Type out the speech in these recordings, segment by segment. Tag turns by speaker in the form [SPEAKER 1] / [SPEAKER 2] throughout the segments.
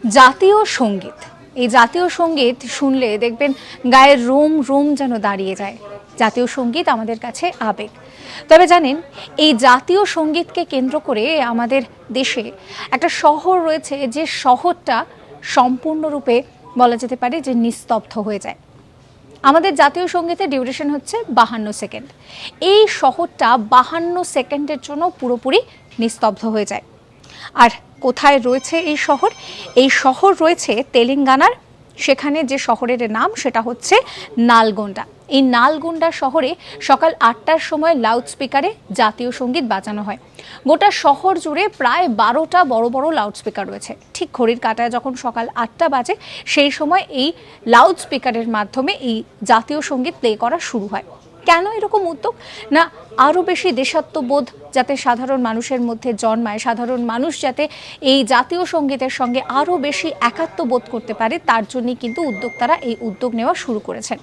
[SPEAKER 1] জাতীয় সঙ্গীত, এই জাতীয় সঙ্গীত শুনলে দেখবেন গায়ের রোম রোম যেন দাঁড়িয়ে যায়। জাতীয় সঙ্গীত আমাদের কাছে আবেগ। তবে জানেন, এই জাতীয় সঙ্গীতকে কেন্দ্র করে আমাদের দেশে একটা শহর রয়েছে, যে শহরটা সম্পূর্ণরূপে বলা যেতে পারে যে নিস্তব্ধ হয়ে যায়। আমাদের জাতীয় সঙ্গীতের ডিউরেশন হচ্ছে 52 সেকেন্ড। এই শহরটা 52 সেকেন্ডের জন্য পুরোপুরি নিস্তব্ধ হয়ে যায়। আর কোথায় রয়েছে এই শহর? এই শহর রয়েছে তেলেঙ্গানার। সেখানে যে শহরের নাম সেটা হচ্ছে নালগোন্ডা। এই নালগোন্ডা শহরে সকাল 8টার সময় লাউডস্পিকারে জাতীয় সঙ্গীত বাজানো হয়। গোটা শহর জুড়ে প্রায় 12টা বড় বড় লাউডস্পিকার রয়েছে। ঠিক ঘড়ির কাঁটায় যখন সকাল 8টা বাজে, সেই সময় এই লাউডস্পিকারের মাধ্যমে এই জাতীয় সঙ্গীত প্লে করা শুরু হয়। কেন এরকম উদ্যোগ? না, আরও বেশি দেশাত্মবোধ যাতে সাধারণ মানুষের মধ্যে জন্মায়, সাধারণ মানুষ যাতে এই জাতীয় সঙ্গীতের সঙ্গে আরও বেশি একাত্মবোধ করতে পারে, তার জন্যই কিন্তু উদ্যোক্তারা এই উদ্যোগ নেওয়া শুরু করেছেন।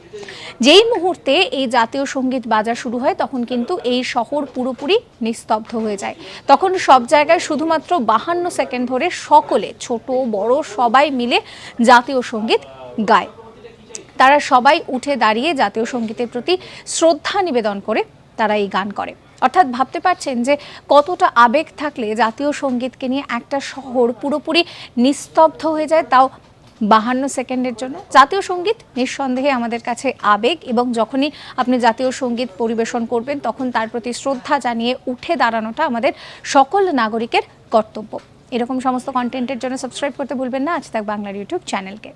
[SPEAKER 1] যেই মুহূর্তে এই জাতীয় সঙ্গীত বাজা শুরু হয়, তখন কিন্তু এই শহর পুরোপুরি নিস্তব্ধ হয়ে যায়। তখন সব জায়গায় শুধুমাত্র 52 সেকেন্ড ধরে সকলে, ছোট বড় সবাই মিলে জাতীয় সঙ্গীত গায়। তারা সবাই উঠে দাঁড়িয়ে জাতীয় সঙ্গীতের প্রতি শ্রদ্ধা নিবেদন করে তারা এই গান করে। অর্থাৎ ভাবতে পারছেন যে কতটা আবেগ থাকলে জাতীয় সঙ্গীতকে নিয়ে একটা শহর পুরোপুরি নিস্তব্ধ হয়ে যায়, তাও 52 সেকেন্ডের জন্য। জাতীয় সঙ্গীত নিঃসন্দেহে আমাদের কাছে আবেগ, এবং যখনই আপনি জাতীয় সঙ্গীত পরিবেশন করবেন তখন তার প্রতি শ্রদ্ধা জানিয়ে উঠে দাঁড়ানোটা আমাদের সকল নাগরিকের কর্তব্য। এরকম সমস্ত কন্টেন্টের জন্য সাবস্ক্রাইব করতে ভুলবেন না আজ তাক বাংলার ইউটিউব চ্যানেলকে।